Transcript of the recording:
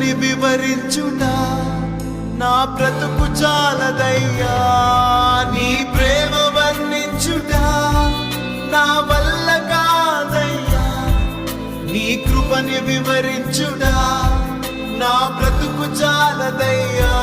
కృపని వివరించుట నా బ్రతుకు చాలదయ్యా. నీ ప్రేమ వర్ణించుట నా వల్ల కాదయ్యా. నీ కృపని వివరించుట నా బ్రతుకు చాలదయ్యా.